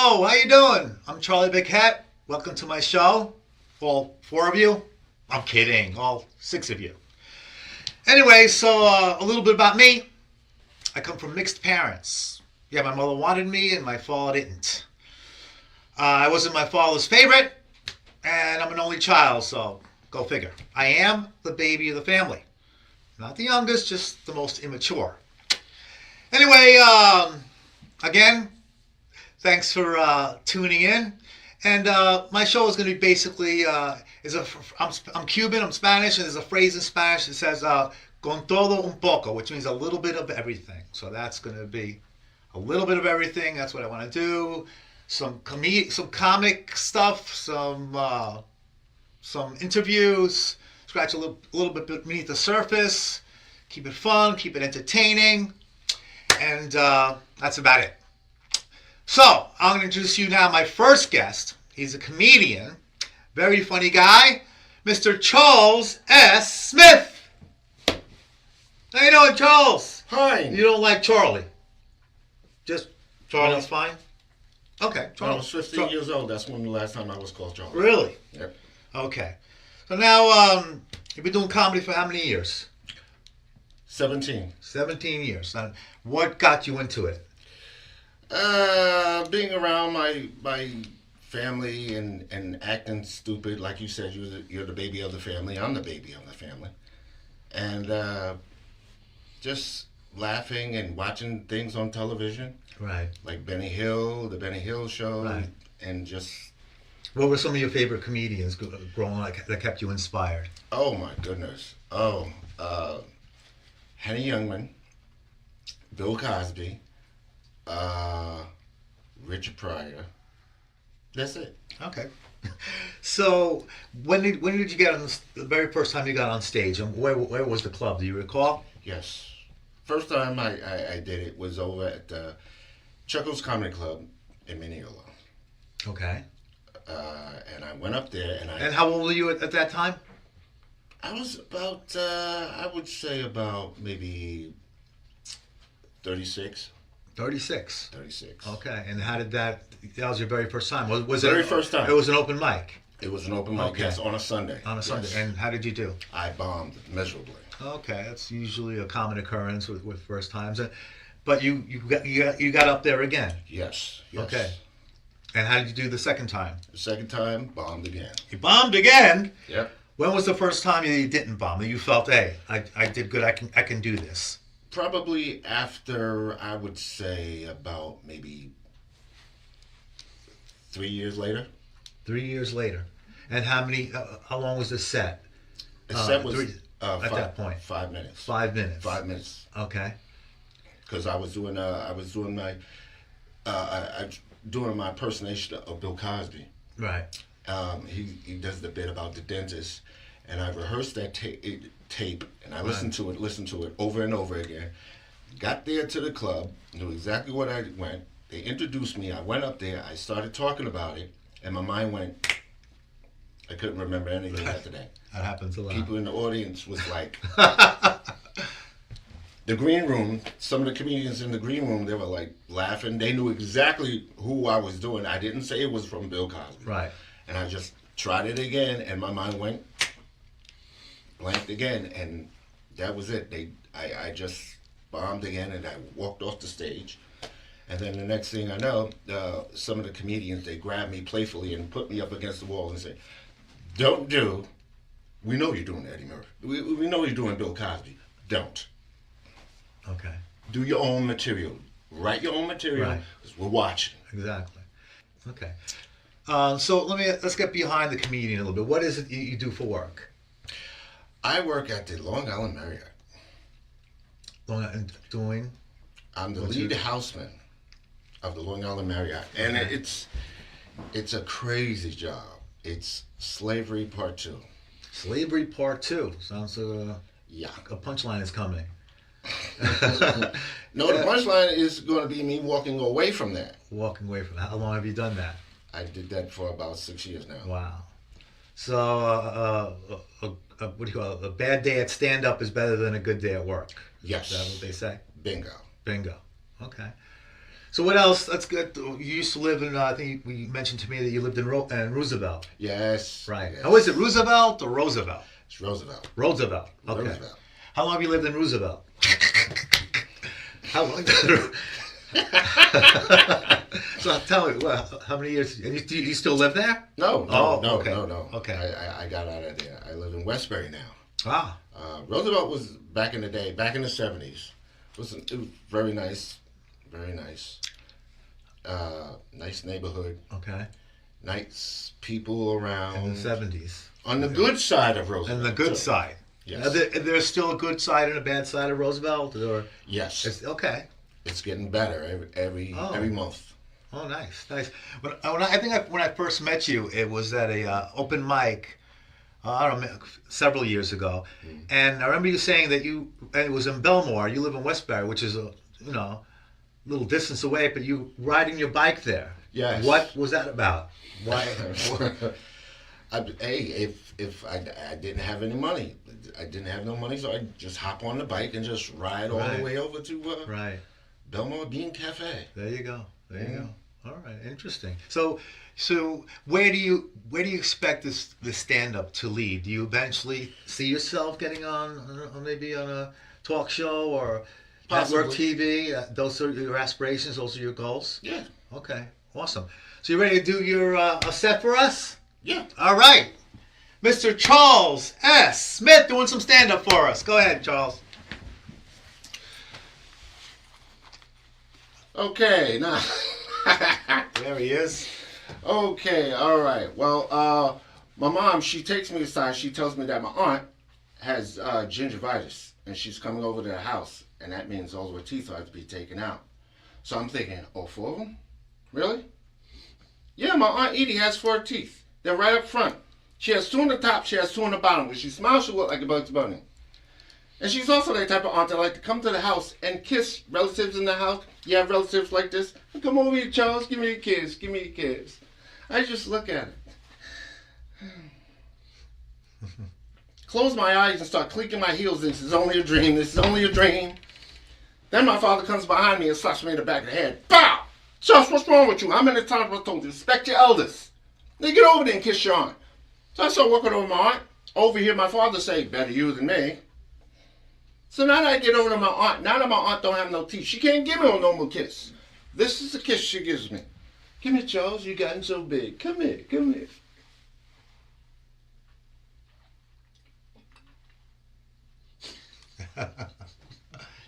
Hello, how you doing? I'm Charlie Baquet. Welcome to my show. All four of you. I'm kidding. All six of you. Anyway, so a little bit about me. I come from mixed parents. Yeah, my mother wanted me and my father didn't. I wasn't my father's favorite, and I'm an only child, so go figure. I am the baby of the family. Not the youngest, just the most immature. Anyway, again, thanks for tuning in. And my show is going to be basically, I'm Cuban, I'm Spanish, and there's a phrase in Spanish that says, con todo un poco, which means a little bit of everything. So that's going to be a little bit of everything. That's what I want to do. Some comic stuff, some interviews, scratch a little bit beneath the surface, keep it fun, keep it entertaining, and that's about it. So, I'm going to introduce you now my first guest. He's a comedian, very funny guy, Mr. Charles S. Smith. How you doing, Charles? Hi. You don't like Charlie? Just Charlie's fine? Okay, When I was Charles. 15 years old, that's when the last time I was called Charlie. Really? Yep. Okay. So now, you've been doing comedy for how many years? 17. 17 years. Now, what got you into it? Being around my family and acting stupid, like you said, you're the baby of the family. I'm the baby of the family, and just laughing and watching things on television, Right. like Benny Hill, the Benny Hill Show, Right. and just What were some of your favorite comedians growing up that kept you inspired? oh my goodness, Henny Youngman, Bill Cosby, Richard Pryor. That's it. Okay. So, when did you get on the very first time you got on stage, and where was the club? Do you recall? Yes. First time I did it was over at Chuckles Comedy Club in Mineola. Okay. And I went up there and And how old were you at that time? I was about, I would say about maybe 36. 36. 36. Okay. And how did that was your very first time? Was it Very first time. It was an open mic It was an open mic, Okay. yes, on a Sunday. on a Sunday. Yes. And how did you do? I bombed miserably. Okay, that's usually a common occurrence with first times. But you got up there again. Yes. Yes. Okay. And how did you do the second time? The second time, bombed again. You bombed again. Yep. When was the first time you didn't bomb? That you felt, hey, I did good. I can do this. Probably after, I would say, about maybe 3 years later. 3 years later. And how many? How long was the set? The set was at that point. 5 minutes. 5 minutes. 5 minutes. Okay. Because I was doing my impersonation of Bill Cosby. Right. He does the bit about the dentist, and I rehearsed that tape, and I listened to it over and over again. Got there to the club, knew exactly what I went. They introduced me. I went up there. I started talking about it, and my mind went. I couldn't remember anything after that. That happens a lot. People in the audience was like. The green room, some of the comedians in the green room, they were like laughing. They knew exactly who I was doing. I didn't say it was from Bill Cosby. Right. And I just tried it again, and my mind went blanked again, and that was it. I just bombed again, and I walked off the stage. And then the next thing I know, some of the comedians, they grabbed me playfully and put me up against the wall and said, "Don't do. We know you're doing Eddie Murphy. We know you're doing Bill Cosby. Don't." Okay. Do your own material. Write your own material. Right. 'Cause we're watching. Exactly. Okay. So let's get behind the comedian a little bit. What is it you do for work? I work at the Long Island Marriott. Doing. I'm the What's lead your- houseman of the Long Island Marriott, and Okay. it's a crazy job. It's slavery part 2. Slavery Part 2. Sounds Yeah. a punchline is coming. No, the punchline is going to be me walking away from that. Walking away from that. How long have you done that? I did that for about 6 years now. Wow. So, what do you call it? A bad day at stand-up is better than a good day at work. Yes. Is that what they say? Bingo. Bingo. Okay. So what else? That's good. You used to live in. I think we mentioned to me that you lived in Roosevelt. Yes. Right. Yes. How is it? Roosevelt or Roosevelt? It's Roosevelt. Roosevelt. Okay. Roosevelt. How long have you lived in Roosevelt? How long? So tell me, well, how many years? And you still live there? No. Okay. No. Okay. I got out of there. I live in Westbury now. Ah. Roosevelt was back in the day, back in the 70s. It was very nice. Very nice. Nice neighborhood. Okay. Nice people around. In the 70s. On the good side of Roosevelt. And the good side. Yes. There's still a good side and a bad side of Roosevelt, or yes. Okay. It's getting better every month. Oh, nice. When I first met you, it was at a open mic. I don't know, several years ago, and I remember you saying that and it was in Belmore. You live in Westbury, which is a little distance away, but you riding your bike there. Yes. What was that about? Why? If I didn't have any money, I didn't have no money, so I just hop on the bike and just ride all the way over to Belmore Bean Cafe. There you go. There you go. All right, interesting. So where do you expect this stand up to lead? Do you eventually see yourself getting on maybe on a talk show or network TV? Those are your aspirations. Those are your goals. Yeah. Okay. Awesome. So you ready to do your a set for us? Yeah. All right. Mr. Charles S. Smith doing some stand up for us. Go ahead, Charles. Okay. Now. There he is. Okay, all right. Well, my mom, she takes me aside. She tells me that my aunt has gingivitis, and she's coming over to the house, and that means all of her teeth are to be taken out. So I'm thinking, oh, 4 of them? Really? Yeah, my Aunt Edie has 4 teeth. They're right up front. She has 2 on the top, she has 2 on the bottom. When she smiles, she looks like a Bugs Bunny. And she's also that type of aunt that like to come to the house and kiss relatives in the house. You have relatives like this. Come over here, Charles. Give me a kiss. Give me a kiss. I just look at it. Close my eyes and start clicking my heels. This is only a dream. This is only a dream. Then my father comes behind me and slaps me in the back of the head. Bow! Charles, what's wrong with you? How many times have I told you? Respect your elders. Now get over there and kiss your aunt. So I start walking over my aunt. Over here, my father say, better you than me. So now that I get over to my aunt, now that my aunt don't have no teeth, she can't give me a normal kiss. This is the kiss she gives me. Come here, Charles, you gotten so big. Come here, come here.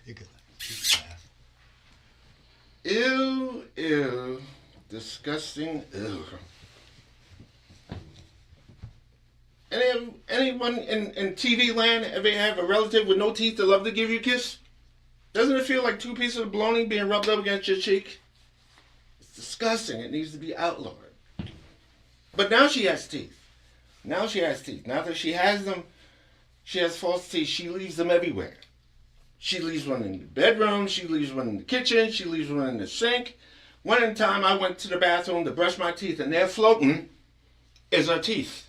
You could laugh. Ew. Disgusting, ew. Anyone in TV land ever have a relative with no teeth that love to give you a kiss? Doesn't it feel like 2 pieces of bologna being rubbed up against your cheek? It's disgusting. It needs to be outlawed. But now she has teeth. Now that she has them, she has false teeth. She leaves them everywhere. She leaves one in the bedroom. She leaves one in the kitchen. She leaves one in the sink. One time I went to the bathroom to brush my teeth, and there floating is her teeth.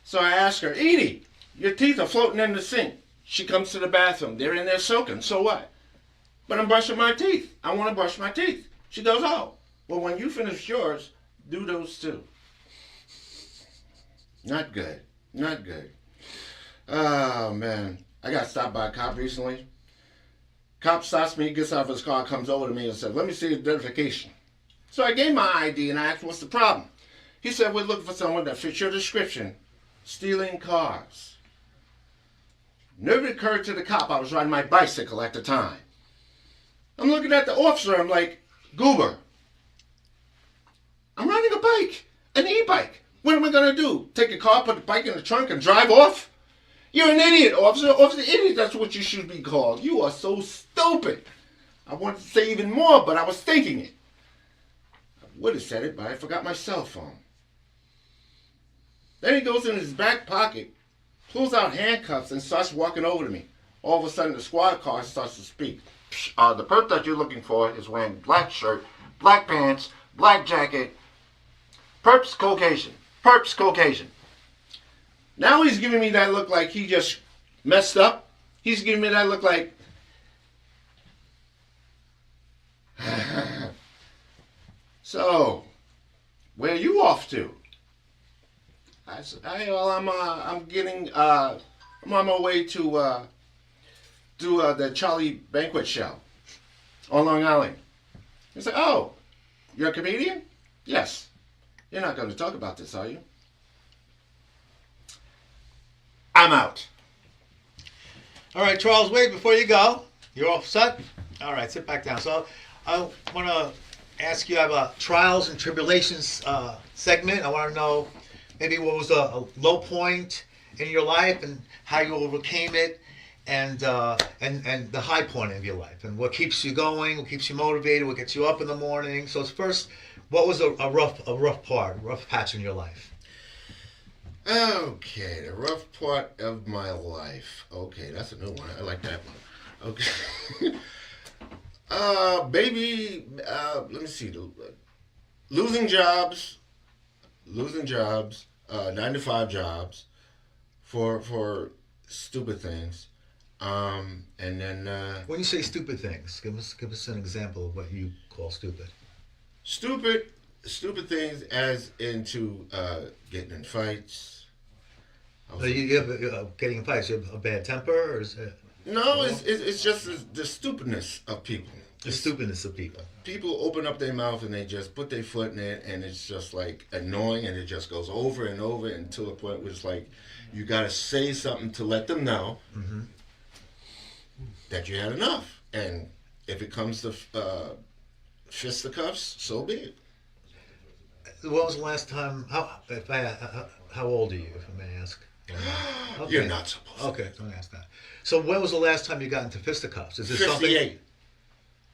So I asked her, Edie, your teeth are floating in the sink. She comes to the bathroom. They're in there soaking. So what? But I'm brushing my teeth. I want to brush my teeth. She goes, oh, well, when you finish yours, do those too. Not good. Not good. Oh, man. I got stopped by a cop recently. Cop stops me, gets out of his car, comes over to me and says, let me see your identification. So I gave my ID and I asked, what's the problem? He said, we're looking for someone that fits your description. Stealing cars. Never occurred to the cop I was riding my bicycle at the time. I'm looking at the officer, I'm like, Goober, I'm riding a bike, an e-bike. What am I going to do? Take a car, put the bike in the trunk, and drive off? You're an idiot, officer. Officer, idiot, that's what you should be called. You are so stupid. I wanted to say even more, but I was thinking it. I would have said it, but I forgot my cell phone. Then he goes in his back pocket, pulls out handcuffs, and starts walking over to me. All of a sudden, the squad car starts to speak. The perp that you're looking for is wearing black shirt, black pants, black jacket. Perp's Caucasian. Perp's Caucasian. Now he's giving me that look like he just messed up. He's giving me that look like... So, where you off to? I said, hey, well, I'm getting, I'm on my way to do the Charlie Baquet Show on Long Island. He's like, oh, you're a comedian? Yes. You're not going to talk about this, are you? I'm out. All right, Charles, wait, before you go, you're all set? All right, sit back down. So I want to ask you, I have a trials and tribulations segment. I want to know maybe what was a low point in your life and how you overcame it, and the high point of your life, and what keeps you going, what keeps you motivated, what gets you up in the morning. So first, what was a rough patch in your life? Okay, the rough part of my life. Okay, that's a new one. I like that one. Okay. Baby, let me see. Losing jobs, 9-to-5 jobs for stupid things. And then When you say stupid things, give us an example of what you call stupid. stupid things as into getting in fights. You have getting in fights. You have a bad temper, or is it No, it's just the stupidness of people. the stupidness of people? People open up their mouth and they just put their foot in it, and it's just like annoying, and it just goes over and over until the point where it's like you got to say something to let them know that you had enough. And if it comes to fisticuffs, so be it. When was the last time? How old are you, if I may ask? Okay. You're not supposed to. Okay, don't ask that. So when was the last time you got into fisticuffs? Is this 58. something?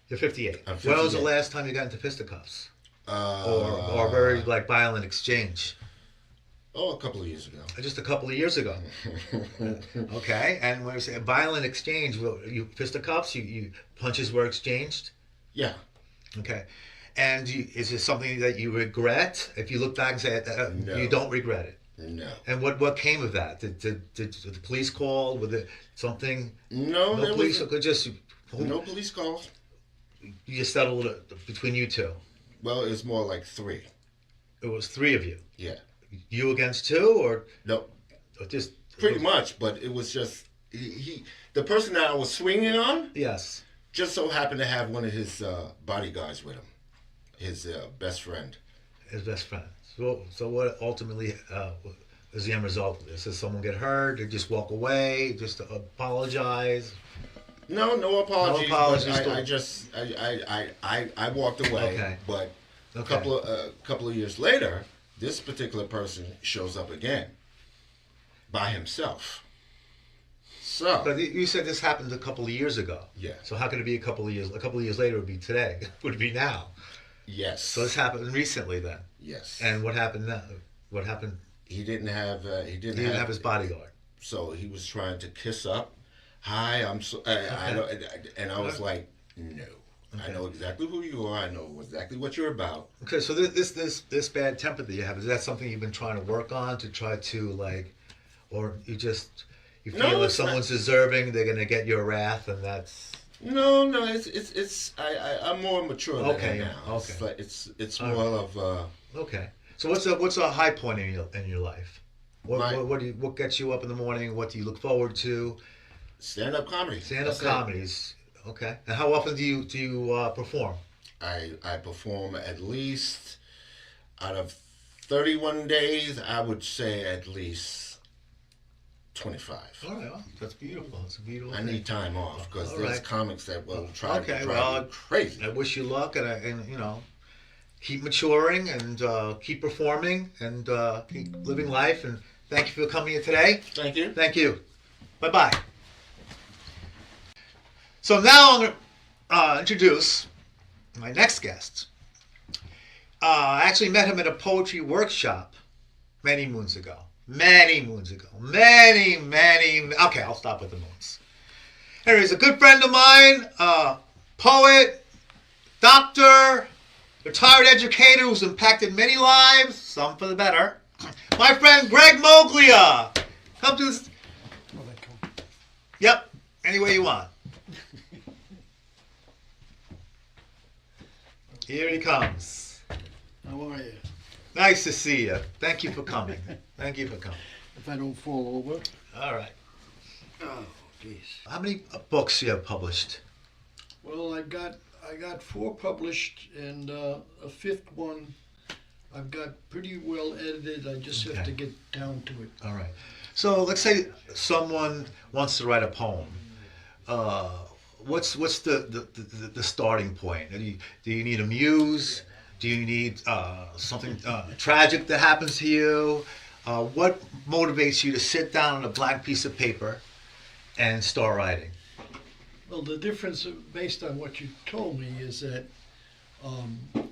You're 58. I'm When was the 58. last time you got into fisticuffs? Or a very violent exchange? Oh, a couple of years ago. Just a couple of years ago. Okay, and when you say a violent exchange, you fisticuffs, you punches were exchanged. Yeah. Okay, and is this something that you regret? If you look back and say No. you don't regret it. No. And what came of that? Did the police call? Was it something? No, No there police. was Could just no police calls. you settled it between you two. Well, it's more like 3. It was 3 of you. Yeah. You against 2, or No, just pretty much. But it was just he the person that I was swinging on Yes. just so happened to have one of his bodyguards with him, his best friend. His best friend. So what ultimately is the end result of this? Does someone get hurt? Or just walk away? Just apologize? No apologies. No apologies, But I walked away. Okay. But a Okay. couple of years later, this particular person shows up again by himself. So But you said this happened a couple of years ago. Yeah. So how could it be a couple of years? A couple of years later would be today. Would it be now? yes. So this happened recently then. yes. And what happened now? What happened? he didn't have He didn't have his bodyguard. So he was trying to kiss up. Hi, I'm so. I don't, and I was like, no. I know exactly who you are. I know exactly what you're about. Okay, so this bad temper that you have, is that something you've been trying to work on to try to or you feel No, if it's someone's deserving, they're gonna get your wrath, and that's No, it's. I'm more mature than Okay, that now. okay. It's like it's All more of. okay. So what's a high point in your life? What gets you up in the morning? What do you look forward to? Stand-up comedy. Stand-up That's it. comedies. Okay. And how often do you perform? I perform at least out of 31 days. I would say at least 25. All right, well, that's beautiful. That's a beautiful. I thing. need time off because All there's right. comics that will try Okay, to drive well, me crazy. I wish you luck, and keep maturing and keep performing and keep living life. And thank you for coming in today. Thank you. Thank you. Bye bye. So now I'm going to introduce my next guest. I actually met him at a poetry workshop many moons ago. Many moons ago. Many. Okay, I'll stop with the moons. Anyway, he's a good friend of mine, poet, doctor, retired educator who's impacted many lives, some for the better. My friend Greg Moglia. Come to this. Yep, any way you want. Here he comes. How are you? Nice to see you. Thank you for coming. Thank you for coming. If I don't fall over. All right. Oh, jeez. How many books you have published? Well, I got 4 published, and a 5th one I've got pretty well edited. I just have Okay. to get down to it. All right. So let's say someone wants to write a poem. What's the starting point? Do you need a muse? Do you need something tragic that happens to you? What motivates you to sit down on a blank piece of paper and start writing? Well, the difference, based on what you told me, is that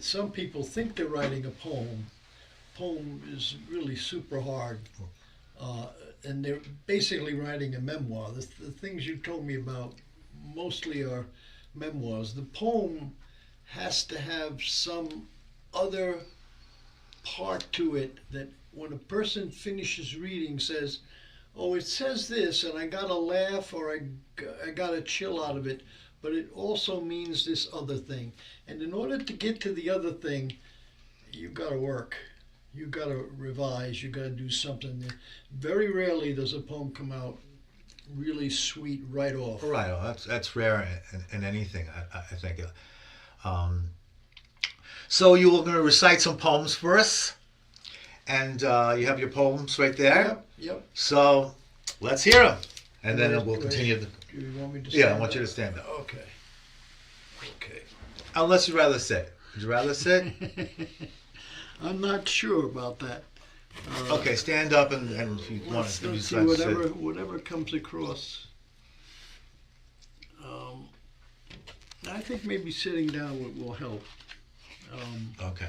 some people think they're writing a poem. Poem is really super hard, and they're basically writing a memoir. The things you told me about mostly are memoirs. The poem has to have some other part to it that when a person finishes reading says, oh, it says this, and I got a laugh or I got a chill out of it, but it also means this other thing. And in order to get to the other thing, you've got to work. You've got to revise. You've got to do something. Very rarely does a poem come out really sweet right off. Right. Well, that's rare in anything, I think. So you were going to recite some poems for us, and you have your poems right there. Yep. So let's hear them, and then Do we'll continue. Do you want me to Yeah, I stand want you up? to stand up. Okay. Okay. Unless you'd rather sit. Would you rather sit? I'm not sure about that. Okay, stand up and if you want Let's to see decide to sit. whatever comes across. I think maybe sitting down will help. Okay.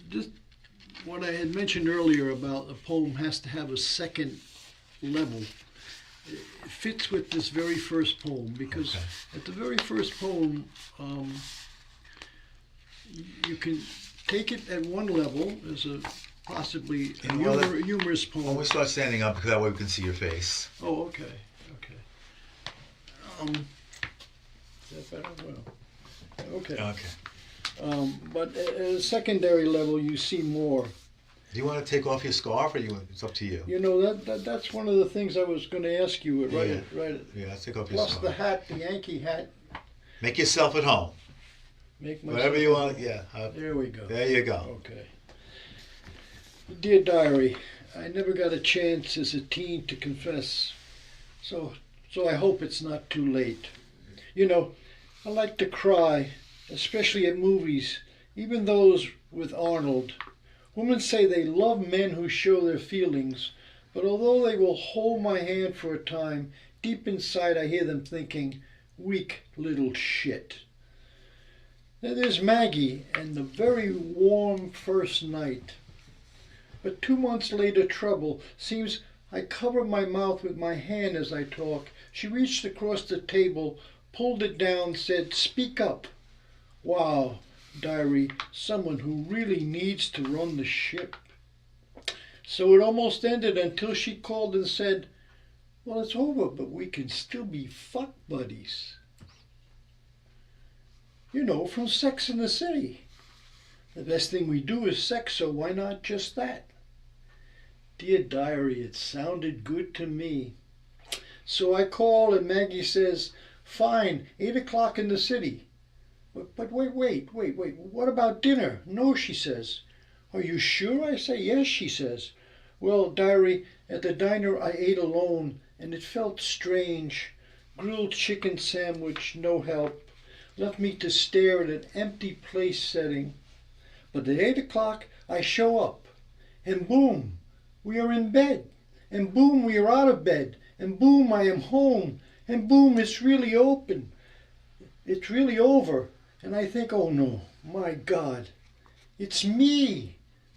Just what I had mentioned earlier about a poem has to have a second level. It fits with this very first poem because Okay. at the very first poem, you can take it at one level as a possibly a And well, humorous When poem. we start standing up, because that way we can see your face. Oh, okay. Is that better? Well, okay. Okay. But at a secondary level, you see more. Do you want to take off your scarf, or it's up to you? You know that's one of the things I was going to ask you. Right. Yeah, let's take off your Plus scarf. the hat, the Yankee hat. Make yourself at home. Make myself. Whatever you want. Yeah. There we go. There you go. Okay. Dear Diary, I never got a chance as a teen to confess, so I hope it's not too late. You know, I like to cry, especially at movies, even those with Arnold. Women say they love men who show their feelings, but although they will hold my hand for a time, deep inside I hear them thinking, weak little shit. Then there's Maggie and the very warm first night. But 2 months later trouble seems I cover my mouth with my hand as I talk. She reached across the table, pulled it down, said, speak up. Wow, Diary, someone who really needs to run the ship. So it almost ended until she called and said, well, it's over, but we can still be fuck buddies. You know, from Sex in the City. The best thing we do is sex, so why not just that? Dear Diary, it sounded good to me. So I call and Maggie says, fine, 8 o'clock in the city. But wait, what about dinner? No, she says. Are you sure? I say, yes, she says. Well, Diary, at the diner I ate alone, and it felt strange. Grilled chicken sandwich, no help. Left me to stare at an empty place setting. But at 8 o'clock I show up, and boom, we are in bed. And boom, we are out of bed. And boom, I am home. And boom, it's really open. It's really over. And I think, oh no, my God, it's me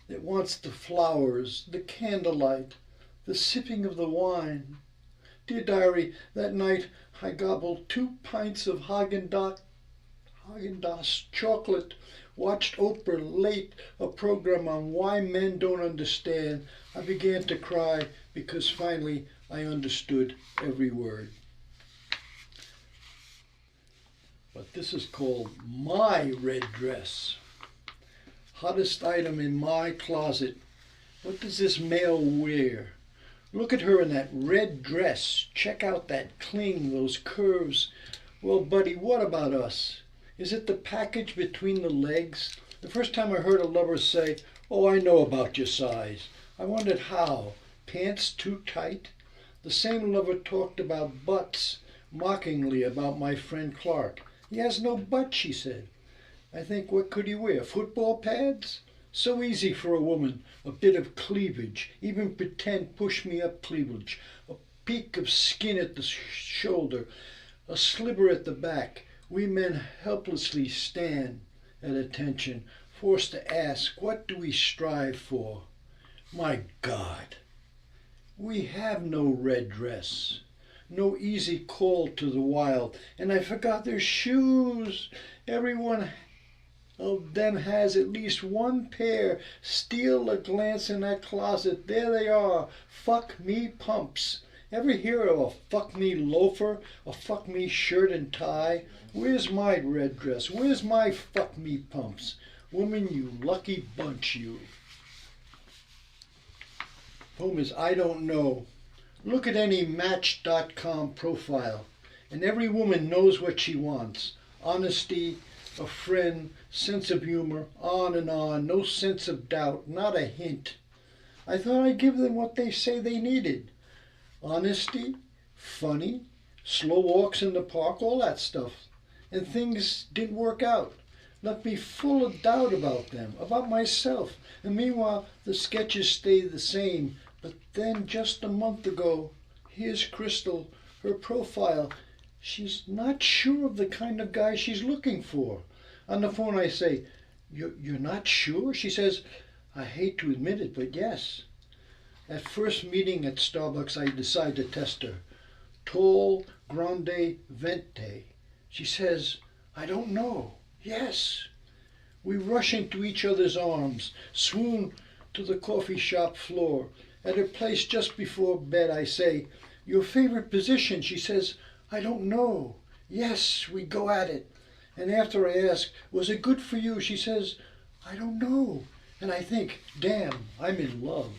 that wants the flowers, the candlelight, the sipping of the wine. Dear Diary, that night I gobbled 2 pints of Haagen-Dazs chocolate, watched Oprah late, a program on why men don't understand. I began to cry because finally I understood every word. But this is called My Red Dress. Hottest item in my closet. What does this male wear? Look at her in that red dress. Check out that cling, those curves. Well, buddy, what about us? Is it the package between the legs? The first time I heard a lover say, "Oh, I know about your size," I wondered how. Pants too tight? The same lover talked about butts, mockingly about my friend Clark. "He has no butt," she said. I think, what could he wear? Football pads? So easy for a woman. A bit of cleavage, even pretend push-me-up cleavage. A peak of skin at the shoulder, a sliver at the back. We men helplessly stand at attention, forced to ask, what do we strive for? My God, we have no red dress, no easy call to the wild, and I forgot their shoes. Everyone of them has at least one pair. Steal a glance in that closet. There they are. Fuck me pumps. Ever hear of a fuck me loafer? A fuck me shirt and tie? Where's my red dress? Where's my fuck me pumps? Woman, you lucky bunch, you. Poem is I don't know. Look at any Match.com profile, and every woman knows what she wants. Honesty, a friend, sense of humor, on, no sense of doubt, not a hint. I thought I'd give them what they say they needed. Honesty, funny, slow walks in the park, all that stuff. And things didn't work out. Left me full of doubt about them, about myself. And meanwhile, the sketches stayed the same. But then just a month ago, here's Crystal, her profile. She's not sure of the kind of guy she's looking for. On the phone I say, You're not sure? She says, I hate to admit it, but yes. At first meeting at Starbucks, I decide to test her. Tall, grande, vente. She says, I don't know. Yes. We rush into each other's arms, swoon to the coffee shop floor. At her place just before bed, I say, Your favorite position? She says, I don't know. Yes, we go at it. And after I ask, was it good for you? She says, I don't know. And I think, damn, I'm in love.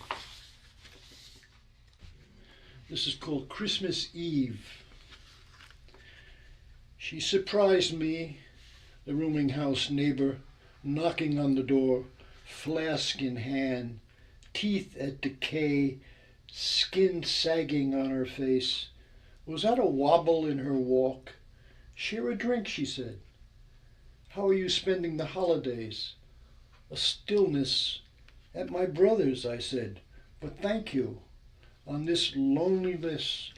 This is called Christmas Eve. She surprised me, the rooming house neighbor, knocking on the door, flask in hand, teeth at decay, skin sagging on her face. Was that a wobble in her walk? Share a drink, she said. How are you spending the holidays? A stillness. At my brother's, I said, but thank you. On this loneliness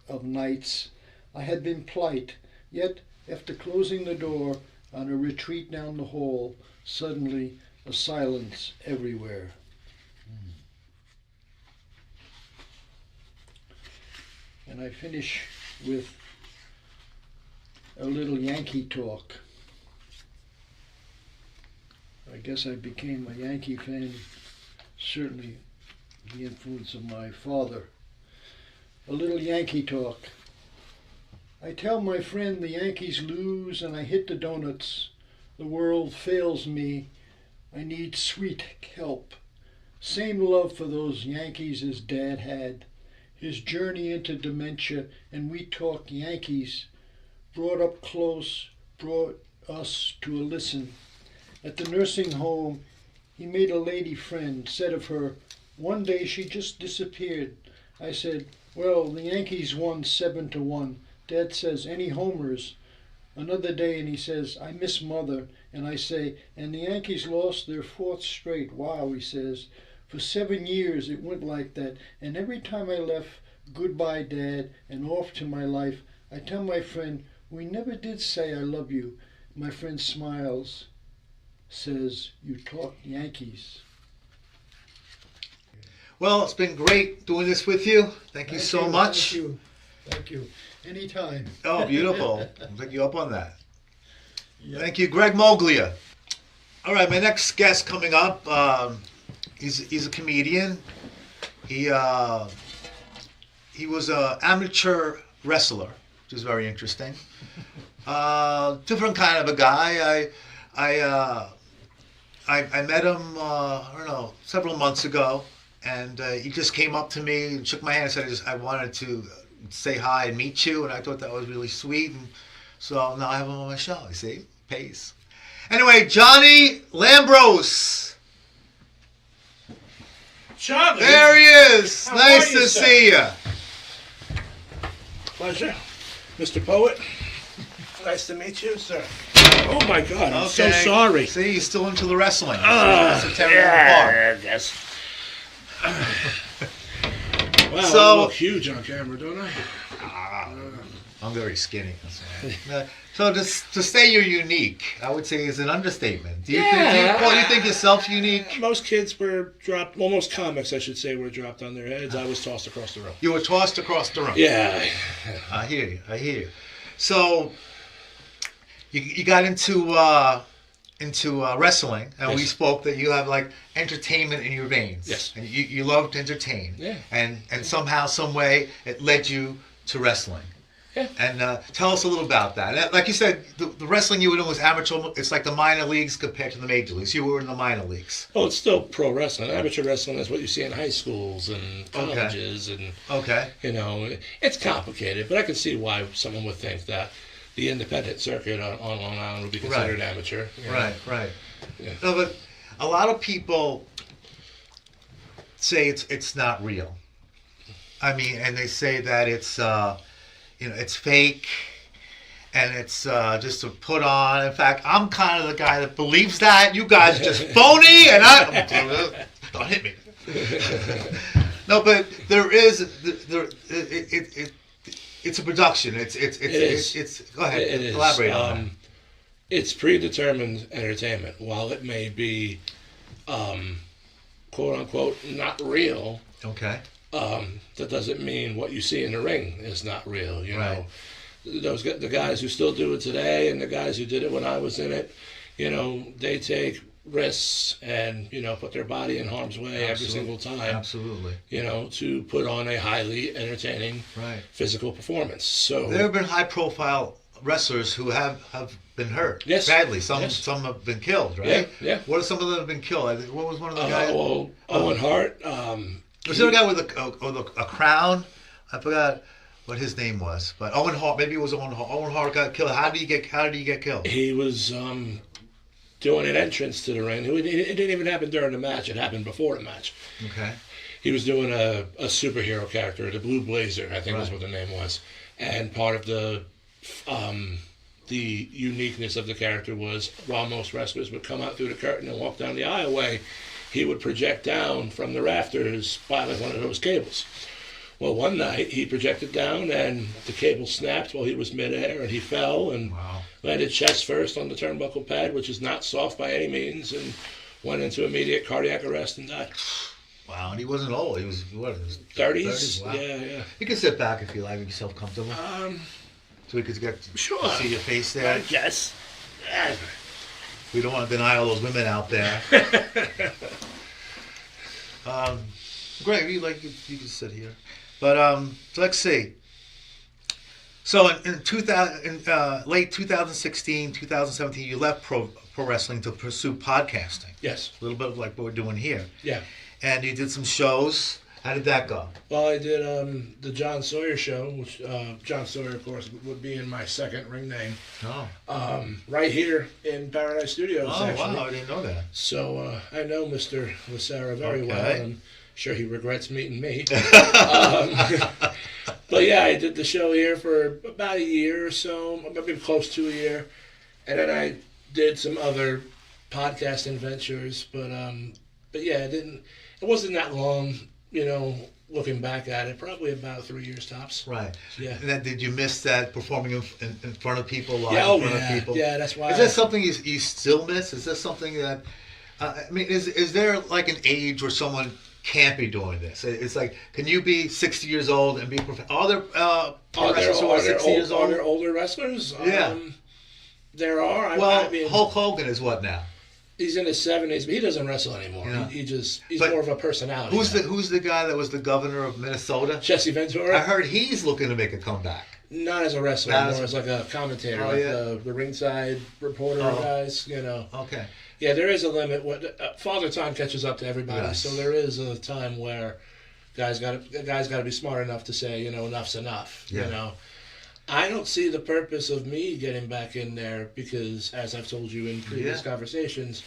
of nights, I had been plight, yet after closing the door on a retreat down the hall, suddenly a silence everywhere. And I finish with a little Yankee talk. I guess I became a Yankee fan, certainly the influence of my father. A little Yankee talk. I tell my friend the Yankees lose and I hit the donuts. The world fails me. I need sweet help. Same love for those Yankees as Dad had. His journey into dementia, and we talk Yankees. Brought up close, brought us to a listen. At the nursing home, he made a lady friend, said of her, one day she just disappeared. I said, well, the Yankees won 7-1. Dad says, any homers? Another day, and he says, I miss Mother. And I say, and the Yankees lost their fourth straight. Wow, he says. For 7 years it went like that, and every time I left, goodbye, Dad, and off to my life, I tell my friend, we never did say I love you. My friend smiles, says, you talk Yankees. Well, it's been great doing this with you. Thank you so much. Thank you. Thank you. Anytime. Oh, beautiful. I'll pick you up on that. Yeah. Thank you, Greg Moglia. All right, my next guest coming up, he's a comedian. He was an amateur wrestler, which is very interesting. Different kind of a guy. I met him, I don't know, several months ago, and he just came up to me and shook my hand and said, I wanted to say hi and meet you, and I thought that was really sweet, and so now I have him on my show, you see? Pays. Anyway, Johnny Lambros. Charlie. There he is. How Nice are you, to sir? see you. Pleasure. Mr. Poet, nice to meet you, sir. Oh my God, I'm so sorry. See, he's still into the wrestling. Yeah, I guess. Wow, So- I look huge on camera, don't I? I'm very skinny. That's why. So to say you're unique, I would say is an understatement. Do you think yourself unique? Most kids were dropped, well, most comics, I should say, were dropped on their heads. I was tossed across the room. You were tossed across the room. Yeah. I hear you. So you got into wrestling, and we Yes. spoke that you have like entertainment in your veins. Yes. And you love to entertain. Yeah. And somehow, some way, it led you to wrestling. Yeah. And tell us a little about that. Like you said, the wrestling you were doing was amateur. It's like the minor leagues compared to the major leagues. You were in the minor leagues. Oh, it's still pro wrestling. Amateur wrestling is what you see in high schools and colleges, and Okay. you know, it's complicated. But I can see why someone would think that the independent circuit on Long Island would be considered amateur. you know. Right. Yeah. No, but a lot of people say it's not real. I mean, and they say that it's it's fake, and it's just to put on. In fact, I'm kind of the guy that believes that. You guys are just phony, and don't hit me. No, but there is it's a production. It's go ahead. It is. Elaborate on that. It's predetermined entertainment. While it may be, quote unquote, not real, Okay. that doesn't mean what you see in the ring is not real. You Right. know, the guys who still do it today, and the guys who did it when I was in it, you know, they take risks and put their body in harm's way every single time. Absolutely. To put on a highly entertaining Right. physical performance. So There have been high-profile wrestlers who have been hurt Yes. badly. Some have been killed, right? Yeah. What are some of them have been killed? What was one of the guys? Owen Hart. Was there a guy with a crown? I forgot what his name was, but Owen Hart. Maybe it was Owen Hart. Owen Hart got killed. How did he get killed? He was doing an entrance to the ring. It didn't even happen during the match. It happened before the match. Okay. He was doing a superhero character, the Blue Blazer, I think was Right. what the name was. And part of the uniqueness of the character was while most wrestlers would come out through the curtain and walk down the aisleway, he would project down from the rafters by like one of those cables. Well, one night he projected down and the cable snapped while he was midair, and he fell and Wow. landed chest first on the turnbuckle pad, which is not soft by any means, and went into immediate cardiac arrest and died. Wow. And he wasn't old. He was what? He was 30s? Wow. Yeah. You can sit back if you like, make yourself comfortable, so we could get to Sure. see your face there. Yes. We don't want to deny all those women out there. Great, you can sit here, but so let's see. So in late 2016, 2017, you left pro wrestling to pursue podcasting. Yes. A little bit like what we're doing here, Yeah. and you did some shows. How did that go? Well, I did the John Sawyer show, which John Sawyer, of course, would be in my second ring name. Oh, Right here in Paradise Studios, actually. Wow, I didn't know that. So I know Mr. Lucera very well. Okay. I'm sure he regrets meeting me. But yeah, I did the show here for about a year or so, maybe close to a year. And then I did some other podcasting ventures. But yeah, it wasn't that long, looking back at it. Probably about 3 years tops. Right. Yeah. And then did you miss that performing in front of people, live Yeah, in front of people? Yeah, that's why. Is that something you still miss? Is that something that, is there like an age where someone can't be doing this? It's like, can you be 60 years old and be are there pro wrestlers who are 60 years old? Are there older wrestlers? Yeah. There are. Well, Hulk Hogan is what now? He's in his 70s, but he doesn't wrestle anymore. Yeah. He's But more of a personality. Who's the guy that was the governor of Minnesota? Jesse Ventura? I heard he's looking to make a comeback. Not as a wrestler, more as like a commentator, Oh, like yeah. the ringside reporter guys, you know. Okay. Yeah, there is a limit. Father Time catches up to everybody, Yes. so there is a time where guys got to be smart enough to say, you know, enough's enough. Yeah. You know, I don't see the purpose of me getting back in there because, as I've told you in previous conversations,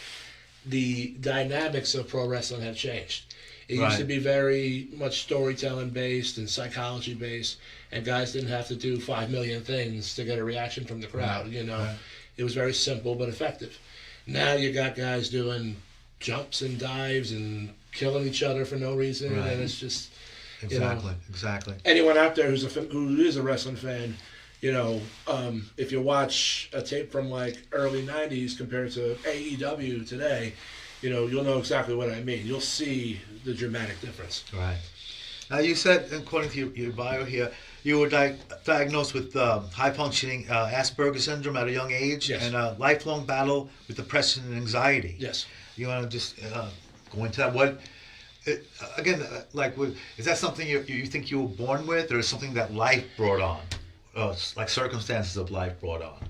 the dynamics of pro wrestling have changed. It used to be very much storytelling based and psychology based, and guys didn't have to do 5 million things to get a reaction from the crowd. You know, it was very simple but effective. Now you got guys doing jumps and dives and killing each other for no reason, and it's just Exactly. anyone out there who is a wrestling fan, you know, if you watch a tape from like early '90s compared to AEW today, you know, you'll know exactly what I mean. You'll see the dramatic difference. Right. Now you said, according to your bio here, you were diagnosed with high-functioning Asperger's syndrome at a young age, and a lifelong battle with depression and anxiety. Yes. You want to just go into that? What? Is that something you think you were born with, or is something that life brought on, like circumstances of life brought on?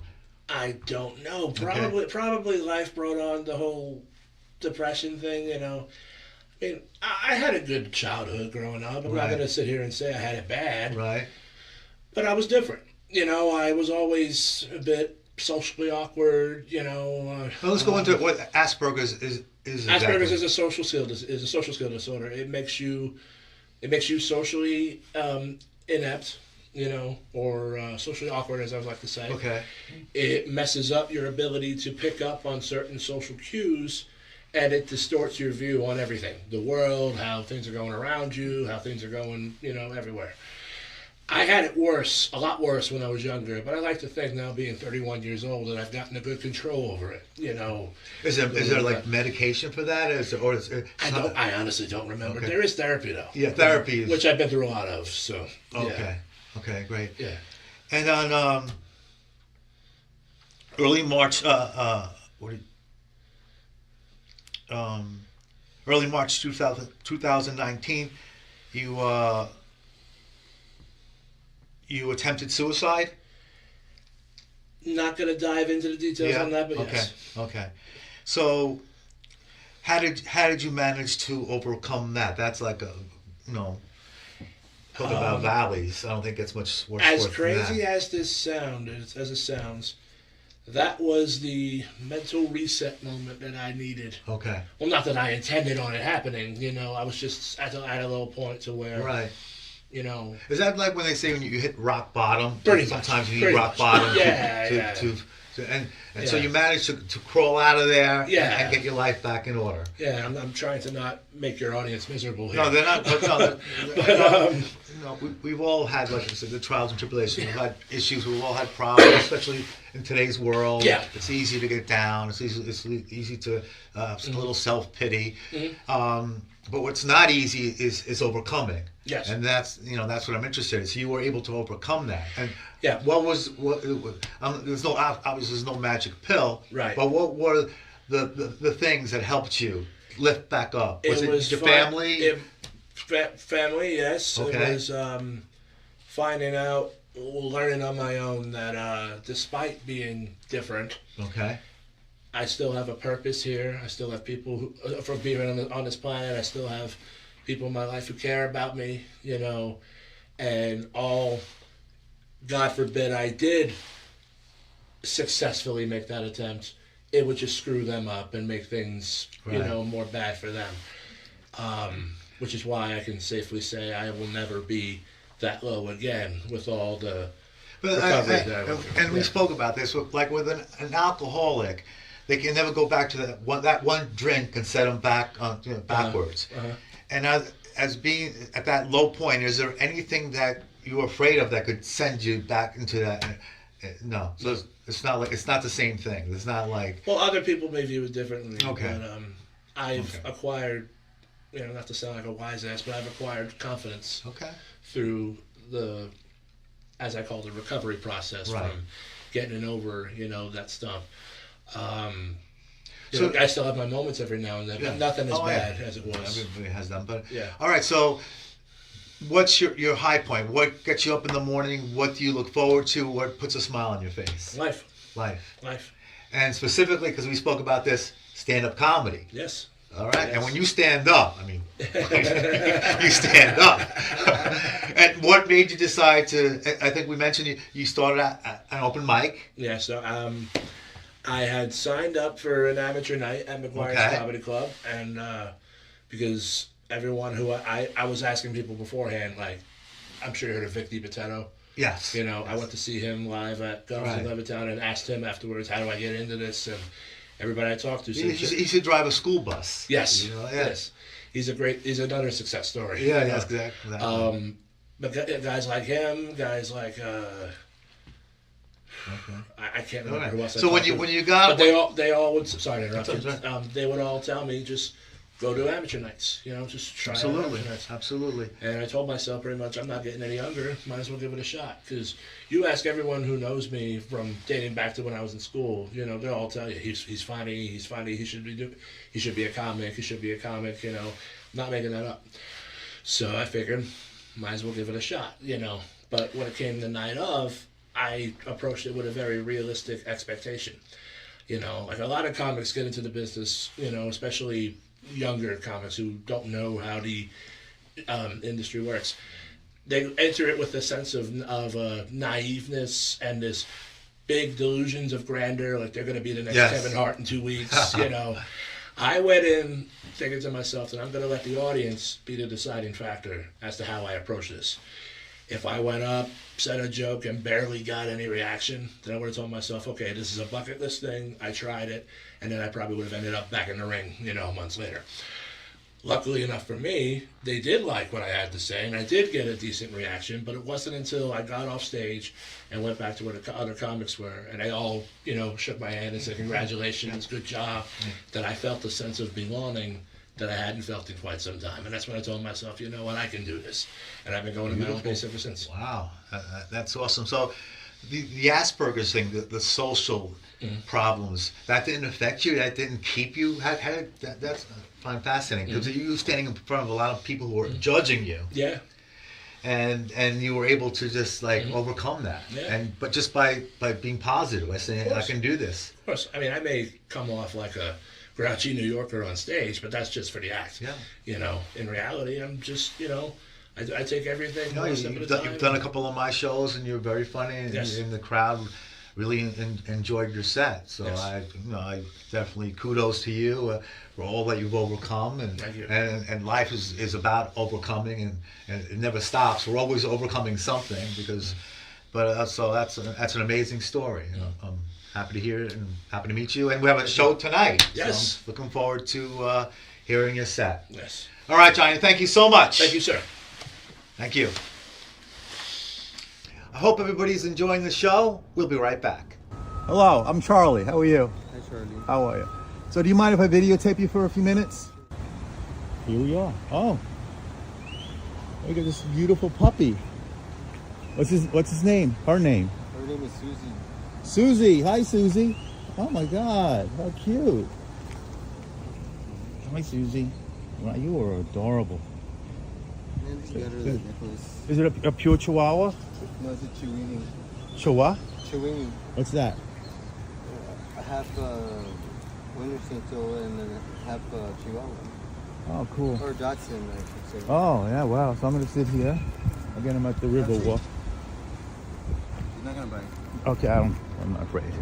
I don't know. Probably life brought on the whole depression thing. You know, I mean, I had a good childhood growing up. I'm not going to sit here and say I had it bad. Right. But I was different. You know, I was always a bit socially awkward. You know. Well, let's go into what Asperger's is. Asperger's is a social skill disorder. It makes you socially inept, you know, or socially awkward, as I would like to say. Okay. It messes up your ability to pick up on certain social cues, and it distorts your view on everything: the world, how things are going around you, how things are going, you know, everywhere. I had it worse, a lot worse when I was younger, but I like to think now, being 31 years old, that I've gotten a good control over it. You know, is there like medication for that? I honestly don't remember. Okay. There is therapy though. Yeah, therapy, which I've been through a lot of. So okay, great. Yeah, and on early March, early March 2019, you attempted suicide? Not going to dive into the details on that, but yes. Okay. So, how did you manage to overcome that? That's like a, you know, talk about valleys. I don't think it's much worse. As crazy as it sounds, that was the mental reset moment that I needed. Okay. Well, not that I intended on it happening. You know, I was just at a little point to where. Right. You know, is that like when they say when you hit rock bottom? Sometimes you need rock bottom. So you managed to crawl out of there and get your life back in order. Yeah, I'm trying to not make your audience miserable here. No, they're not. We've all had, like I said, the trials and tribulations. We've had issues. We've all had problems, especially in today's world. Yeah. It's easy to get down. It's easy to a little self-pity. Mm-hmm. But what's not easy is overcoming. Yes. And that's what I'm interested in. So you were able to overcome that. And there's no magic pill. Right. But what were the things that helped you lift back up? Was it your family? Family, yes. Okay. It was learning on my own that despite being different, okay, I still have a purpose here. I still have people from being on this planet. I still have people in my life who care about me, you know, and God forbid I did successfully make that attempt, it would just screw them up and make things, more bad for them. Which is why I can safely say I will never be that low again with all the recovery. We spoke about this, like with an alcoholic, they can never go back to that one drink and set them back backwards. And as being at that low point, is there anything that you're afraid of that could send you back into that? No. So it's not the same thing. It's not like. Well, other people may view it differently. Okay. But I've acquired, not to sound like a wise ass, but I've acquired confidence. Okay. Through the, as I call the recovery process, from getting over, that stump. You So- know, I still have my moments every now and then, Yeah. but nothing as Oh, yeah. bad as it was. Everybody has them, but Yeah. all right. So, what's your high point? What gets you up in the morning? What do you look forward to? What puts a smile on your face? Life. Life, and specifically because we spoke about this, stand-up comedy. Yes. All right, Yes. and when you stand up, I mean, you stand up. And what made you decide to? I think we mentioned you started at an open mic. Yeah, so I had signed up for an amateur night at McGuire's Okay. Comedy Club, and because everyone who I was asking people beforehand, like, I'm sure you heard of Vic DiPotetto. Yes. You know, I went to see him live at Gulf in Levittown and asked him afterwards, how do I get into this? And everybody I talked to said, He should drive a school bus. yes, You know, yes. He's another success story. Yeah, you know? yes, exactly. But guys like him, guys like I can't remember who else. I So talked to. when you got, But they all would. Sorry to interrupt you. That's all right. They would all tell me, just go to amateur nights. You know, just try out amateur nights. absolutely. And I told myself pretty much, I'm not getting any younger. Might as well give it a shot. Because you ask everyone who knows me from dating back to when I was in school, you know, they'll all tell you he's funny. He should be a comic. He should be a comic. You know, not making that up. So I figured, might as well give it a shot. You know, but when it came the night of, I approached it with a very realistic expectation. You know, like a lot of comics get into the business, you know, especially younger comics who don't know how the industry works. They enter it with a sense of naiveness and this big delusions of grandeur, like they're going to be the next Kevin Hart in 2 weeks, you know. I went in thinking to myself that I'm going to let the audience be the deciding factor as to how I approach this. If I went up, said a joke, and barely got any reaction, then I would have told myself, okay, this is a bucket list thing. I tried it, and then I probably would have ended up back in the ring, you know, months later. Luckily enough for me, they did like what I had to say, and I did get a decent reaction, but it wasn't until I got off stage and went back to where the other comics were, and they all, you know, shook my hand and said, congratulations, good job, that I felt a sense of belonging that I hadn't felt in quite some time. And that's when I told myself, you know what, I can do this. And I've been going to my own pace ever since. Wow, that's awesome. So the Asperger's thing, the social problems, that didn't affect you? That didn't keep you? How did that's I find fascinating, because you standing in front of a lot of people who are judging you. Yeah. And you were able to just like overcome that. Yeah. But just by being positive, by saying I can do this. Of course. I mean, I may come off like a grouchy New Yorker on stage, but that's just for the act. Yeah. You know, in reality, I'm just, you know, I take everything No, one step at a time. you've done a couple of my shows, and you're very funny, and the crowd really enjoyed your set. So I definitely kudos to you for all that you've overcome, and Thank you. and life is about overcoming, and it never stops. We're always overcoming something so that's an amazing story. You know, I'm happy to hear it and happy to meet you, and we have a show tonight. Yes. So I'm looking forward to hearing your set. Yes. All right, Johnny. Thank you so much. Thank you, sir. Thank you. I hope everybody's enjoying the show. We'll be right back. Hello, I'm Charlie. How are you? Hi, Charlie. How are you? So do you mind if I videotape you for a few minutes? Here we are. Oh. Look at this beautiful puppy. What's his name? Her name? Her name is Susie. Susie. Hi, Susie. Oh my God, how cute. Hi, Susie. Wow, you are adorable. And she got her the necklace. Is it a pure Chihuahua? No, it's a Chiweenie. Chihuahua? Chiweenie. What's that? Half Winter Cinto and then half Chihuahua. Oh, cool. Or Dachshund, I should say. Oh, yeah, wow. So I'm going to sit here. Again, I'm at the river walk. You're not going to bite. Okay, I'm not afraid.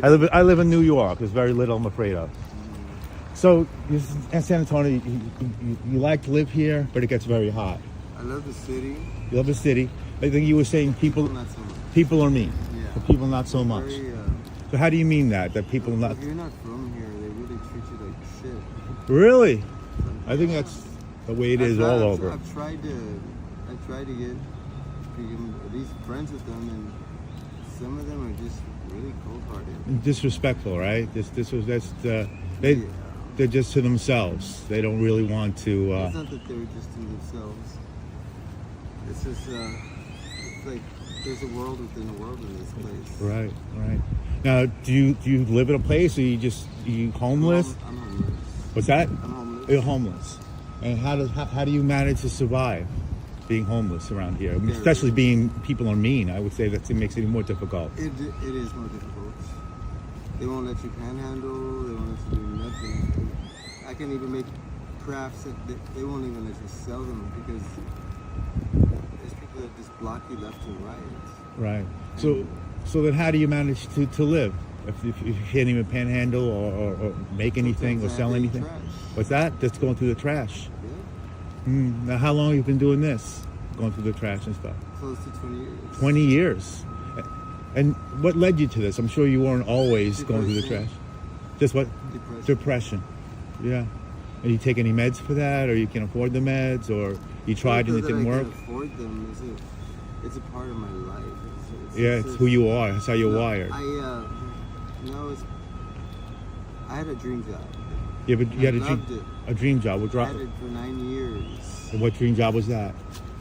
I live in New York. There's very little I'm afraid of. So, in San Antonio, you like to live here, but it gets very hot. I love the city. You love the city. I think you were saying people Not so much. people are mean. Yeah. But people not so much. Very, So how do you mean that? That people not... if you're not from here, they really treat you like shit. Really? I think that's the way it is all over. I've tried to get at least friends with them, and some of them are just really cold-hearted. Disrespectful, right? They're just to themselves. They don't really want to. It's not that they're just to themselves. It's just it's like there's a world within a world in this place. Right. Now, do you live in a place, or you just you homeless? I'm homeless. What's that? I'm homeless. You're homeless. And how do you manage to survive being homeless around here? I mean, especially being people are mean. I would say that it makes it even more difficult. It is more difficult. They won't let you panhandle. They won't let you do nothing. I can even make crafts that they won't even let you sell them because there's people that just block you left and right. Right. So then how do you manage to live? If you can't even panhandle or make anything or sell anything? Trash. What's that? Just going through the trash. Yeah. Now, how long have you been doing this? Going through the trash and stuff? Close to 20 years. 20 years. And what led you to this? I'm sure you weren't always going through the trash. Just what? Depression. Yeah. And you take any meds for that, or you can afford the meds, or you tried and it didn't work? I can afford them. It's a part of my life. It's who you are. That's how you're wired. I had a dream job. Yeah, but you had a dream job. I had it for 9 years. And what dream job was that?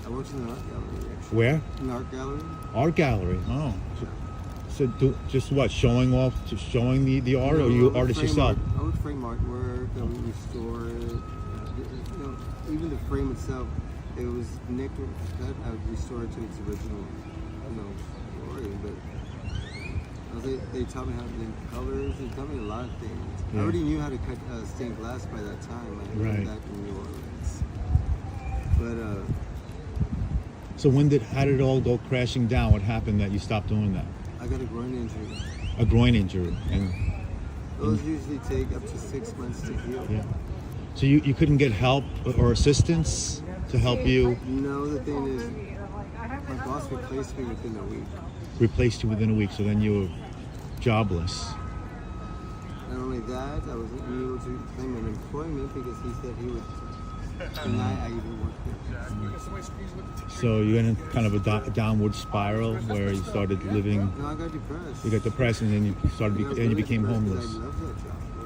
I worked in an art gallery, actually. Where? An art gallery. Art gallery. Oh. So just what? Showing off, just showing the art, or you artist yourself? I would frame artwork. I would restore it. Even the frame itself, it was nicked or cut. I would restore it to its original, glory. But they taught me how to link colors. They taught me a lot of things. Yeah. I already knew how to cut stained glass by that time. I learned that in New Orleans. But so how did it all go crashing down? What happened that you stopped doing that? I got a groin injury. A groin injury, and those usually take up to 6 months to heal. Yeah. So you couldn't get help or assistance to help you? No, the thing is, my boss replaced me within a week. Replaced you within a week, so then you were jobless. Not only that, I wasn't able to claim unemployment because he said he would deny I even worked there. So you're in kind of a downward spiral where you started living. No, I got depressed. You got depressed, and then you became homeless. I love that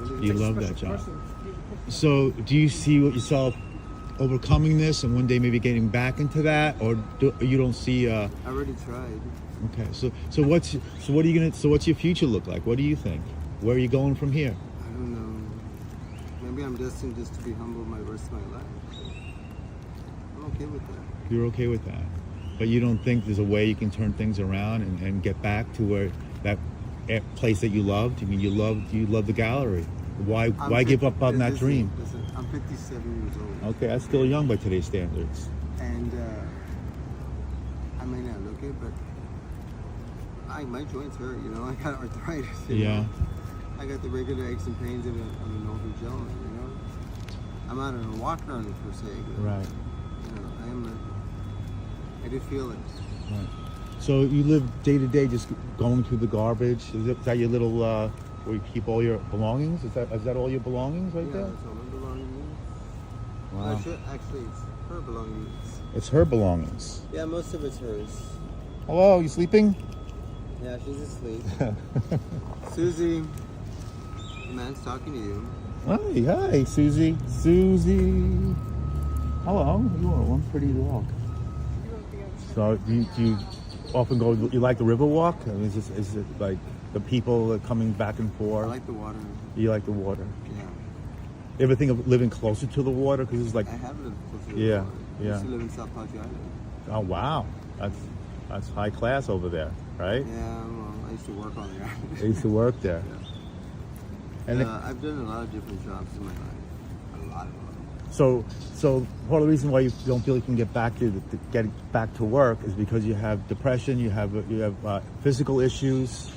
job. You love that job. So do you see yourself overcoming this and one day maybe getting back into that, or you don't see? I already tried. Okay, so what's your future look like? What do you think? Where are you going from here? I don't know. Maybe I'm destined just to be humble my rest of my life. I'm okay with that. You're okay with that, but you don't think there's a way you can turn things around and get back to where that place that you loved? I mean, you loved the gallery. Why give up on that dream? Listen, I'm 57 years old. Okay, that's still young by today's standards. And I may not look it, but my joints hurt. I got arthritis. You know? I got the regular aches and pains of an older gentleman. I'm not a walker on it per se. But, Right. I do feel it. Right. So you live day to day, just going through the garbage. Is that your little where you keep all your belongings? Is that all your belongings right there? Yeah, that's all my belongings. Wow. Actually, it's her belongings. It's her belongings. Yeah, most of it's hers. Hello, you sleeping? Yeah, she's asleep. Susie, the man's talking to you. Hi, Susie. Susie. Hello. You are one pretty walk. So do you often go? You like the river walk? I mean, is it like the people that coming back and forth? I like the water. You like the water? Yeah. You ever think of living closer to the water? Because it's like I have lived closer to the water. I used to live in South Padre Island. Oh wow, that's high class over there, right? Yeah, well, I used to work on the island. I used to work there. Yeah. And I've done a lot of different jobs in my life. A lot of them. So part of the reason why you don't feel you can get back to work is because you have depression, you have physical issues,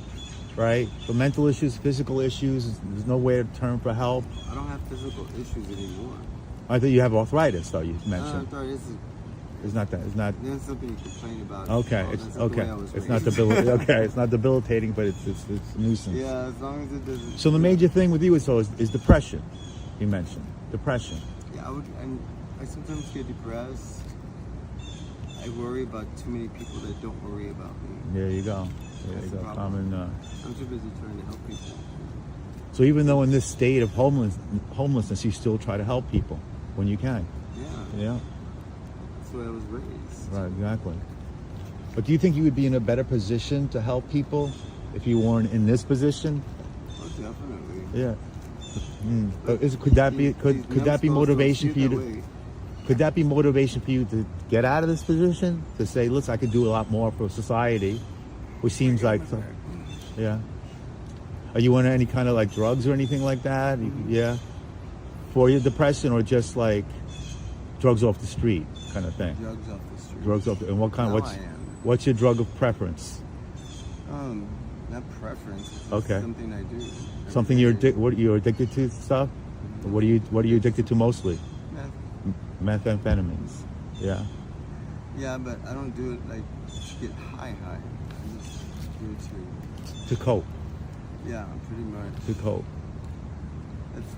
right? The mental issues, physical issues. There's no way to turn for help. I don't have physical issues anymore. I think you have arthritis, though. You mentioned. Arthritis It's not that. It's not. That's something you complain about. Okay. Oh, It's that's not the okay. way I was It's not raised. Okay. It's not debilitating, but it's a nuisance. Yeah, as long as it doesn't. So the major thing with you is depression. You mentioned depression. Yeah, I sometimes get depressed. I worry about too many people that don't worry about me. There you go. That's the problem. Common. I'm too busy trying to help people. So even though in this state of homelessness, you still try to help people when you can. Yeah. That's the way I was raised. Right. Exactly. But do you think you would be in a better position to help people if you weren't in this position? Oh, definitely. Yeah. Could that be These could that be numbskulls don't motivation see for you that to? way. Could that be motivation for you to get out of this position? To say, listen, I could do a lot more for society, which seems like, yeah. Are you on any kind of like drugs or anything like that? Yeah. For your depression, or just like drugs off the street kind of thing? Drugs off the street. Drugs off. And what kind? Now I am. What's your drug of preference? Not preference. It's just Okay. something I do. Something you're addicted to stuff? What are you addicted to mostly? Meth. Methamphetamines. Yeah. Yeah, but I don't do it like to get high. I just do it To cope. yeah, pretty much. To cope.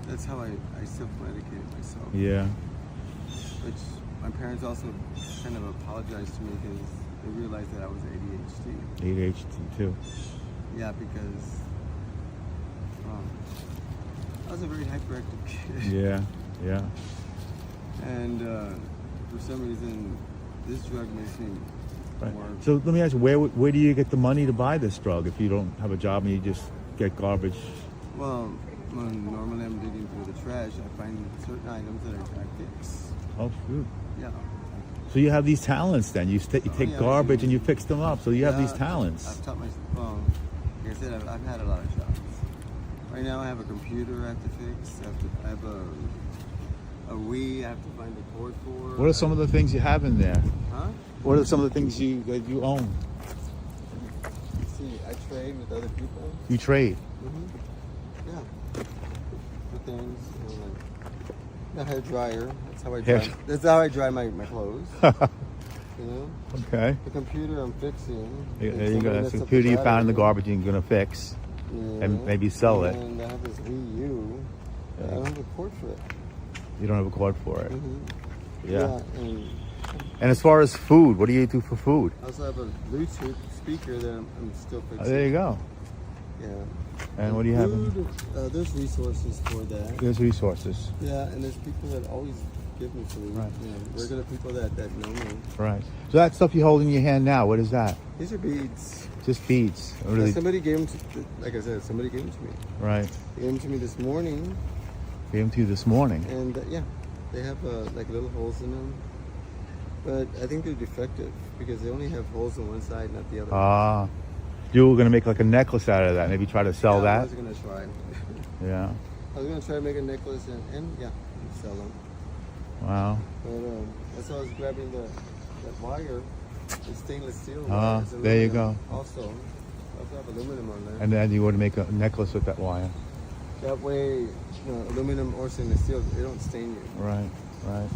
That's how I self-medicate myself. Yeah. Which my parents also kind of apologized to me because they realized that I was ADHD. ADHD too. Yeah, because I was a very hyperactive kid. Yeah. Yeah. And for some reason, this drug makes me Right. more. So let me ask you, where do you get the money to buy this drug if you don't have a job and you just get garbage? Well, when normally I'm digging through the trash, I find certain items that I fix. Oh, shoot. Yeah. So you have these talents then. You take yeah, I garbage do. and you fix them up. So you have Yeah, these talents. I've taught myself. Like I said, I've had a lot of jobs. Right now, I have a computer I have to fix. I have a Wii I have to find the cord for. What are some of the things you have in there? Huh? What are some of the things that you own? Let's see, I trade with other people. You trade. Yeah. For things, like a hair dryer. That's how I Hair- dry. That's how I dry my clothes. You know, Okay. the computer I'm fixing. There if you go. somebody That's messed the up computer you found in the battery, garbage and you're gonna fix yeah. and maybe sell it. And I have this Wii U. I don't have a cord for it. You don't have a cord for it. Yeah. And And as far as food, what do you do for food? I also have a Bluetooth speaker that I'm still fixing. Oh, there you go. Yeah. And what do you have? Food, there's resources for that. There's resources. Yeah, and there's people that always give me food. Right. You know, regular people that know me. Right. So that stuff you hold in your hand now, what is that? These are beads. Just beads. What are Yeah, they- somebody gave them to, like I said, somebody gave them to me. Right. They gave them to me this morning, Gave them to you this morning. and yeah, they have like little holes in them. But I think they're defective because they only have holes on one side, not the other. Ah. You were gonna make like a necklace out of that. Maybe try to sell I that. was gonna try. Yeah. I was gonna try to make a necklace and yeah, sell them. Wow. But that's why I was grabbing that wire. It's stainless steel. Ah, wire. It's there you aluminum. go. Also have aluminum on there. And then you want to make a necklace with that wire. That way, aluminum or stainless steel, they don't stain you. Right. Right.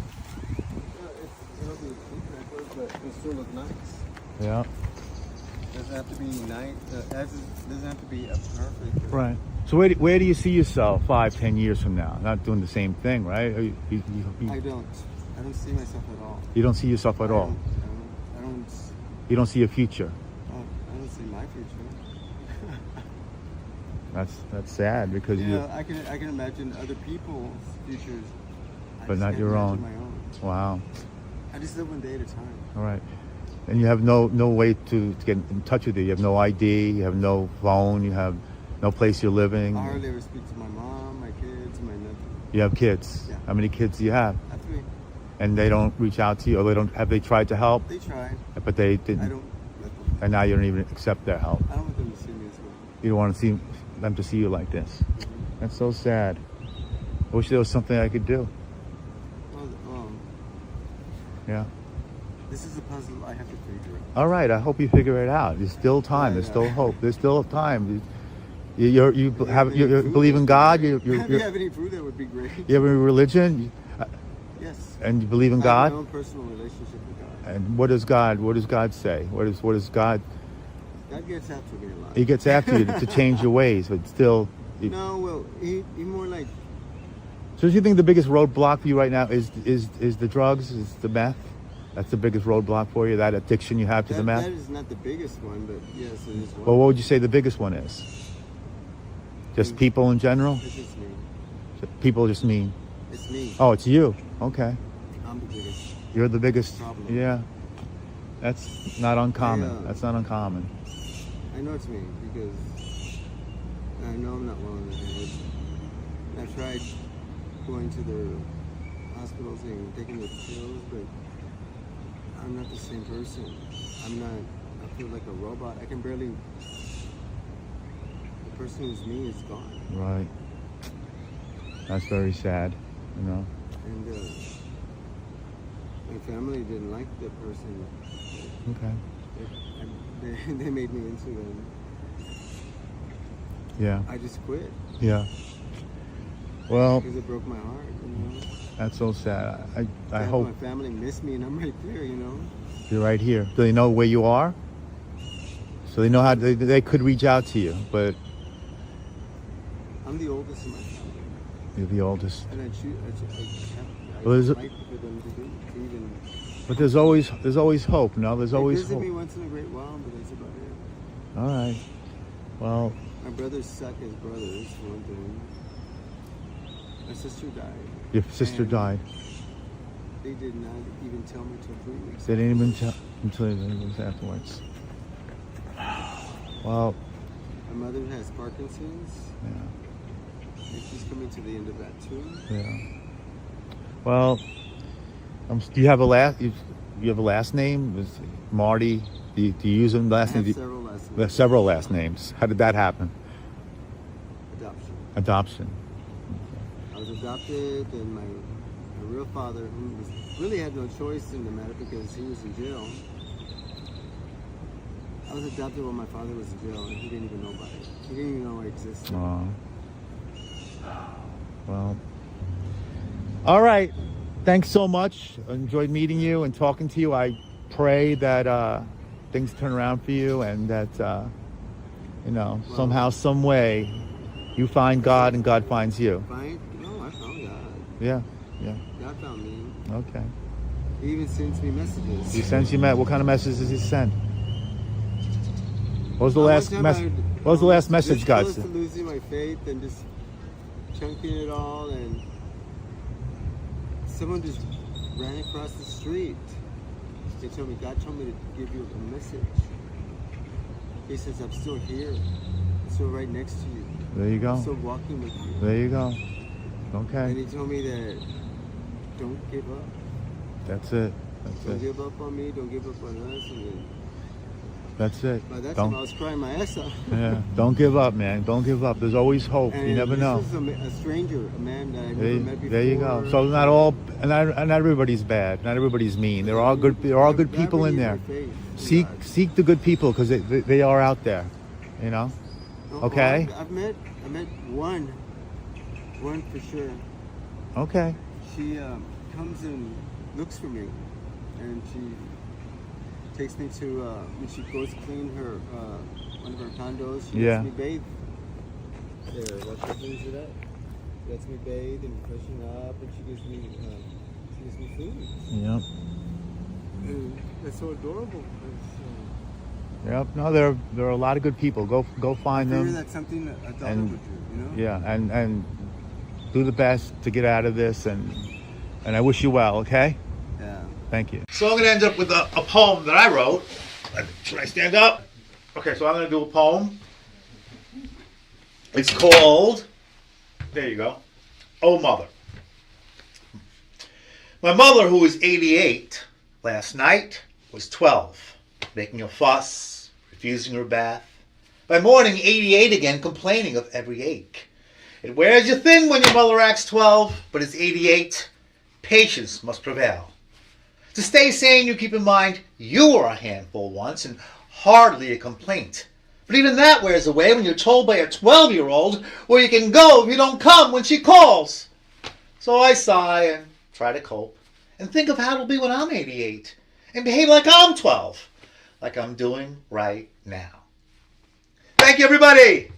It'll be a cheap necklace, but it'll still look nice. Yeah. Doesn't have to be nice. Doesn't have to be a perfect. Right. So where do you see yourself 5-10 years from now? Not doing the same thing, right? I don't see myself at all. You don't see yourself at all. I don't. You don't see a future. I don't see my future. That's sad because you. I can imagine other people's futures, I But just not can't your imagine own. My own. Wow. I just live one day at a time. All right. And you have no way to get in touch with you. You have no ID. You have no phone. You have no place you're living. I hardly ever speak to my mom, my kids, my nephew. You have kids. Yeah. How many kids do you have? I have 3. And they don't reach out to you, or they don't. Have they tried to help? They try. But they didn't. I don't let them. And now you don't even accept their help. I don't want them to see me as well. You don't want to see them to see you like this. That's so sad. I wish there was something I could do. Well, Yeah. this is a puzzle I have to figure out. All right. I hope you figure it out. There's still time. There's still hope. There's still time. You believe in God. If you have any proof, that would be great. You have a religion, Yes. and you believe in I God. have my own personal relationship with God. And what does God say? What is God? God gets after me a lot. He gets after you to change your ways, but still. No, well, he more like. So do you think the biggest roadblock for you right now is the drugs, is the meth? That's the biggest roadblock for you, that addiction you have to the meth? That is not the biggest one, but yes, it is one. Well, what would you say the biggest one is? Just people in general? It's just me. People just mean. It's me. Oh, it's you. Okay. I'm the biggest. You're the biggest. Problem. Yeah. That's not uncommon. Yeah. That's not uncommon. I know it's me because I know I'm not well in the head. I tried going to their hospitals and taking their pills, but I'm not the same person. I feel like a robot. I can barely, the person who's me is gone. Right. That's very sad, you know. And my family didn't like the person. Okay. They made me into them. Yeah. I just quit Yeah. Well, because it broke my heart, you know. that's so sad. I Half hope my family missed me, and I'm right there, you know. you're right here. Do they know where you are? So they know how they could reach out to you, but I'm the oldest in my family, you're the oldest. and I Well, there's a- fight for them to even. But there's always hope. No, there's They always visit hope. me once in a great while, but that's about it. All right. Well, My brothers suck as brothers, for one thing. My sister died. your sister And died. They did not even tell me till 3 weeks. They didn't even tell until it was afterwards. Well, My mother has Parkinson's, yeah, and she's coming to the end of that too. yeah. Well, do you have a last? You have a last name? Is Marty? Do you use a I last have name? several last There's names. several last names. How did that happen? Adoption. Adoption. I was adopted, and my real father, who really had no choice in the matter because he was in jail. I was adopted when my father was in jail, and he didn't even know about it. He didn't even know I existed. Well. All right. Thanks so much. I enjoyed meeting you and talking to you. I pray that things turn around for you and that somehow, some way, you find God and God finds you. No, I found God. Yeah. God found me. Okay. He even sends me messages. He sends you what kind of message does he send? What was the One last time message? I- What was the last message this God close to sent? losing my faith and just chunking it all, and someone just ran across the street. They told me, God told me to give you a message. He says, I'm still here. I'm still right next to you. There you I'm go. still walking with you. There you go. And Okay. he told me that don't give up. That's it. That's Don't it. give up on me. Don't give up on us. And then That's it. by that time, I Don't. was crying my ass off. Yeah. Don't give up, man. Don't give up. There's always hope. And You never this know. was a stranger, a man that I never met before. There you go. So not all, and not everybody's bad. Not everybody's mean. There are good. There are good God people in renewed there. my faith in Seek God. the good people because they are out there. You know. No, Okay. I met one for sure. Okay. She comes and looks for me, and she takes me to when she goes to clean her one of her condos. She Yeah. lets me bathe there. What cleans it up? She lets me bathe and freshen up, and she gives me food. Yep. And that's so adorable. Yep. No, there are a lot of good people. Go find I figure them. that's something a daughter And- would do, you know? Yeah, and do the best to get out of this, and I wish you well. Okay. Yeah. Thank you. So I'm going to end up with a poem that I wrote. Should I stand up? Okay, so I'm going to do a poem. It's called, there you go, Oh Mother. My mother, who was 88, last night was 12, making a fuss, refusing her bath. By morning, 88 again, complaining of every ache. It wears you thin when your mother acts 12, but it's 88. Patience must prevail. To stay sane, you keep in mind you were a handful once and hardly a complaint. But even that wears away when you're told by a 12-year-old where you can go if you don't come when she calls. So I sigh and try to cope and think of how it'll be when I'm 88 and behave like I'm 12, like I'm doing right now. Thank you, everybody.